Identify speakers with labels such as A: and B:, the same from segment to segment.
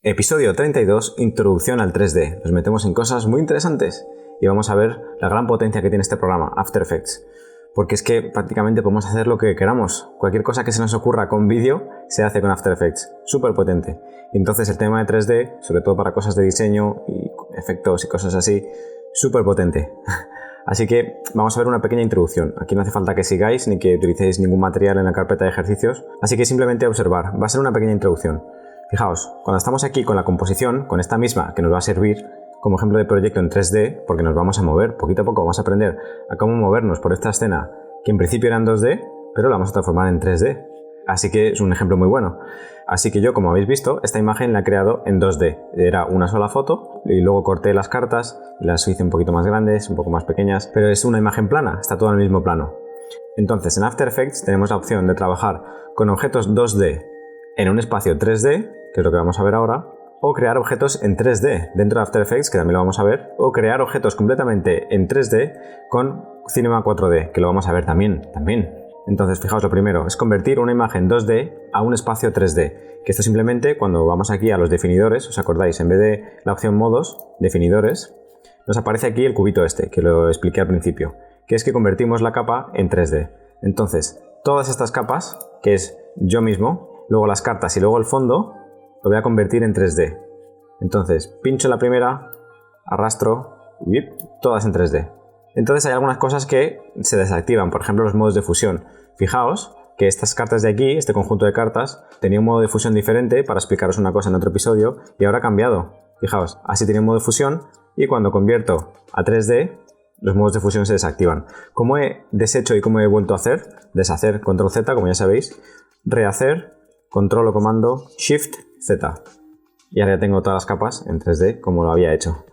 A: Episodio 32, Introducción al 3D. Nos metemos en cosas muy interesantes y vamos a ver la gran potencia que tiene este programa, After Effects. Porque es que prácticamente podemos hacer lo que queramos. Cualquier cosa que se nos ocurra con vídeo se hace con After Effects. Súper potente. Y entonces el tema de 3D, sobre todo para cosas de diseño y efectos y cosas así, súper potente. Así que vamos a ver una pequeña introducción. Aquí no hace falta que sigáis ni que utilicéis ningún material en la carpeta de ejercicios. Así que simplemente observar. Va a ser una pequeña introducción. Fijaos, cuando estamos aquí con la composición, con esta misma que nos va a servir como ejemplo de proyecto en 3D, porque nos vamos a mover, poquito a poco vamos a aprender a cómo movernos por esta escena que en principio era en 2D, pero la vamos a transformar en 3D. Así que es un ejemplo muy bueno. Así que yo, como habéis visto, esta imagen la he creado en 2D. Era una sola foto y luego corté las cartas, las hice un poquito más grandes, un poco más pequeñas, pero es una imagen plana, está todo en el mismo plano. Entonces en After Effects tenemos la opción de trabajar con objetos 2D en un espacio 3D, que es lo que vamos a ver ahora, o crear objetos en 3D dentro de After Effects, que también lo vamos a ver, o crear objetos completamente en 3D con Cinema 4D, que lo vamos a ver también. Entonces, fijaos, lo primero es convertir una imagen 2D a un espacio 3D, que esto simplemente cuando vamos aquí a los definidores, ¿os acordáis? En vez de la opción modos, definidores, nos aparece aquí el cubito este, que lo expliqué al principio, que es que convertimos la capa en 3D. Entonces, todas estas capas, que es yo mismo, luego las cartas y luego el fondo, lo voy a convertir en 3D. Entonces, pincho la primera, arrastro, todas en 3D. Entonces hay algunas cosas que se desactivan, por ejemplo los modos de fusión. Fijaos que estas cartas de aquí, este conjunto de cartas, tenía un modo de fusión diferente para explicaros una cosa en otro episodio y ahora ha cambiado. Fijaos, así tenía un modo de fusión y cuando convierto a 3D, los modos de fusión se desactivan. ¿Cómo he deshecho y cómo he vuelto a hacer? Deshacer, control Z, como ya sabéis, rehacer, control o comando, shift, Z. Y ahora ya tengo todas las capas en 3D como lo había hecho.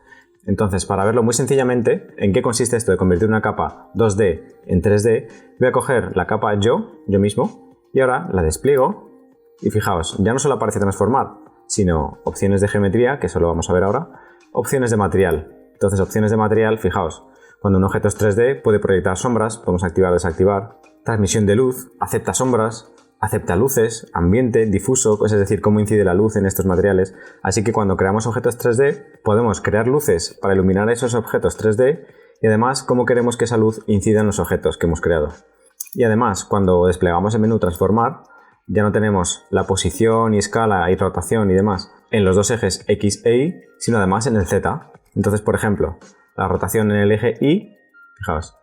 A: Entonces, para verlo muy sencillamente, ¿en qué consiste esto de convertir una capa 2D en 3D? Voy a coger la capa yo mismo, y ahora la despliego. Y fijaos, ya no solo aparece transformar, sino opciones de geometría, que eso lo vamos a ver ahora, opciones de material. Entonces, opciones de material, fijaos, cuando un objeto es 3D puede proyectar sombras, podemos activar o desactivar, transmisión de luz, acepta sombras, acepta luces, ambiente, difuso, es decir, cómo incide la luz en estos materiales. Así que cuando creamos objetos 3D, podemos crear luces para iluminar esos objetos 3D y además cómo queremos que esa luz incida en los objetos que hemos creado. Y además, cuando desplegamos el menú transformar, ya no tenemos la posición y escala y rotación y demás en los dos ejes X e Y, sino además en el Z. Entonces, por ejemplo, la rotación en el eje Y, fijaos,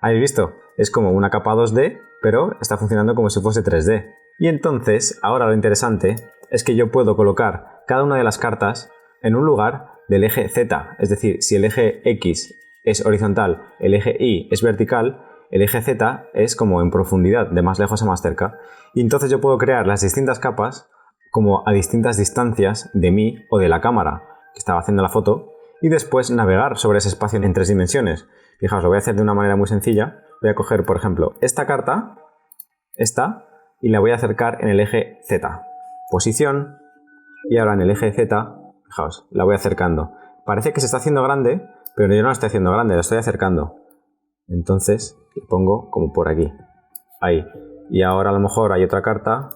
A: ¿habéis visto? Es como una capa 2D, pero está funcionando como si fuese 3D. Y entonces, ahora lo interesante es que yo puedo colocar cada una de las cartas en un lugar del eje Z. Es decir, si el eje X es horizontal, el eje Y es vertical, el eje Z es como en profundidad, de más lejos a más cerca. Y entonces yo puedo crear las distintas capas como a distintas distancias de mí o de la cámara que estaba haciendo la foto y después navegar sobre ese espacio en 3 dimensiones. Fijaos, lo voy a hacer de una manera muy sencilla. Voy a coger, por ejemplo, esta carta, y la voy a acercar en el eje Z. Posición, y ahora en el eje Z, fijaos, la voy acercando. Parece que se está haciendo grande, pero yo no la estoy haciendo grande, la estoy acercando. Entonces, le pongo como por aquí. Ahí. Y ahora a lo mejor hay otra carta,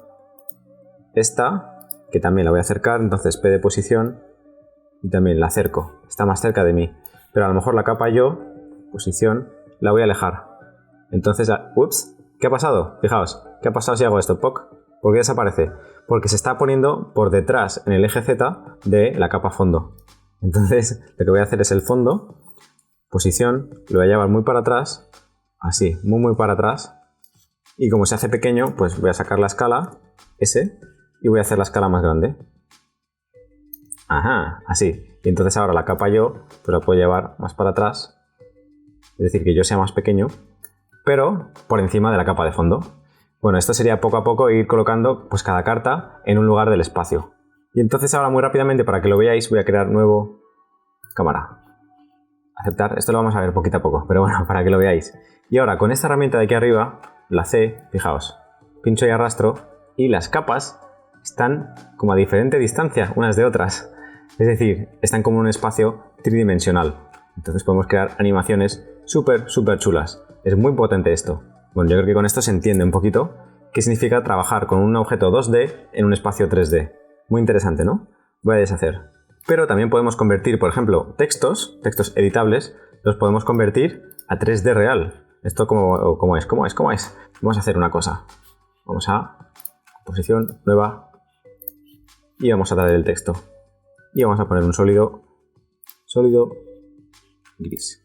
A: esta, que también la voy a acercar, entonces P de posición, y también la acerco. Está más cerca de mí. Pero a lo mejor la capa yo, posición, la voy a alejar. Entonces, ups, ¿qué ha pasado? Fijaos, ¿qué ha pasado si hago esto? ¿Por qué desaparece? Porque se está poniendo por detrás en el eje Z de la capa fondo. Entonces, lo que voy a hacer es el fondo, posición, lo voy a llevar muy para atrás, así, muy para atrás. Y como se hace pequeño, pues voy a sacar la escala, S, y voy a hacer la escala más grande. Ajá, así. Y entonces ahora la capa yo, pues la puedo llevar más para atrás, es decir, que yo sea más pequeño, pero por encima de la capa de fondo. Bueno, esto sería poco a poco ir colocando pues cada carta en un lugar del espacio. Y entonces ahora muy rápidamente, para que lo veáis, voy a crear nuevo cámara. Aceptar, esto lo vamos a ver poquito a poco, pero bueno, para que lo veáis. Y ahora con esta herramienta de aquí arriba, la C, fijaos, pincho y arrastro y las capas están como a diferente distancia unas de otras. Es decir, están como en un espacio tridimensional. Entonces podemos crear animaciones súper chulas. Es muy potente esto. Bueno, yo creo que con esto se entiende un poquito qué significa trabajar con un objeto 2D en un espacio 3D. Muy interesante, ¿no? Voy a deshacer. Pero también podemos convertir, por ejemplo, textos editables, los podemos convertir a 3D real. ¿Esto cómo es? Vamos a hacer una cosa. Vamos a composición, nueva, y vamos a traer el texto. Y vamos a poner un sólido gris.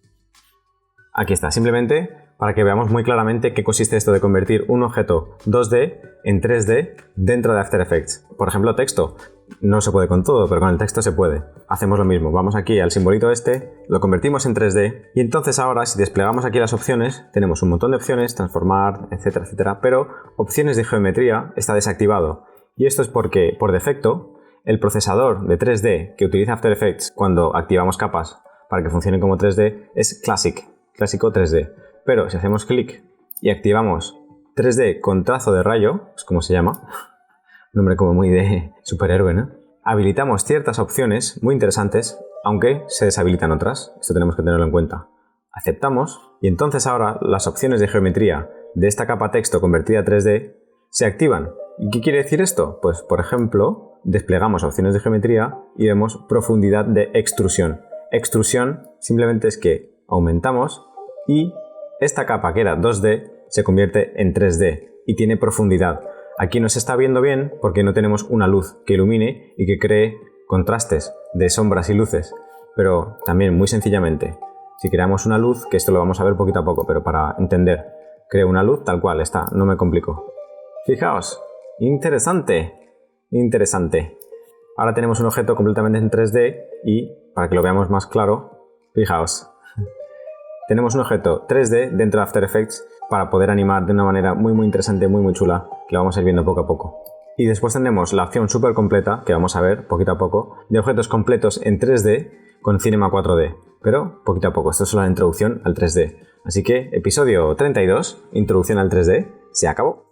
A: Aquí está, simplemente para que veamos muy claramente qué consiste esto de convertir un objeto 2D en 3D dentro de After Effects. Por ejemplo, texto. No se puede con todo, pero con el texto se puede. Hacemos lo mismo. Vamos aquí al simbolito este, lo convertimos en 3D y entonces ahora, si desplegamos aquí las opciones, tenemos un montón de opciones, transformar, etcétera, etcétera, pero opciones de geometría está desactivado. Y esto es porque, por defecto, el procesador de 3D que utiliza After Effects cuando activamos capas para que funcionen como 3D es clásico 3D. Pero si hacemos clic y activamos 3D con trazo de rayo, es como se llama, nombre como muy de superhéroe, ¿no? Habilitamos ciertas opciones muy interesantes, aunque se deshabilitan otras. Esto tenemos que tenerlo en cuenta. Aceptamos y entonces ahora las opciones de geometría de esta capa texto convertida a 3D se activan. ¿Y qué quiere decir esto? Pues, por ejemplo, desplegamos opciones de geometría y vemos profundidad de extrusión. Extrusión simplemente es que aumentamos y esta capa que era 2D se convierte en 3D y tiene profundidad. Aquí no se está viendo bien porque no tenemos una luz que ilumine y que cree contrastes de sombras y luces, pero también muy sencillamente, si creamos una luz, que esto lo vamos a ver poquito a poco, pero para entender, creo una luz tal cual está, no me complico. Fijaos, interesante. Ahora tenemos un objeto completamente en 3D y, para que lo veamos más claro, fijaos, tenemos un objeto 3D dentro de After Effects para poder animar de una manera muy interesante, muy chula, que lo vamos a ir viendo poco a poco. Y después tenemos la opción súper completa, que vamos a ver poquito a poco, de objetos completos en 3D con Cinema 4D. Pero poquito a poco, esto es solo la introducción al 3D. Así que episodio 32, introducción al 3D, se acabó.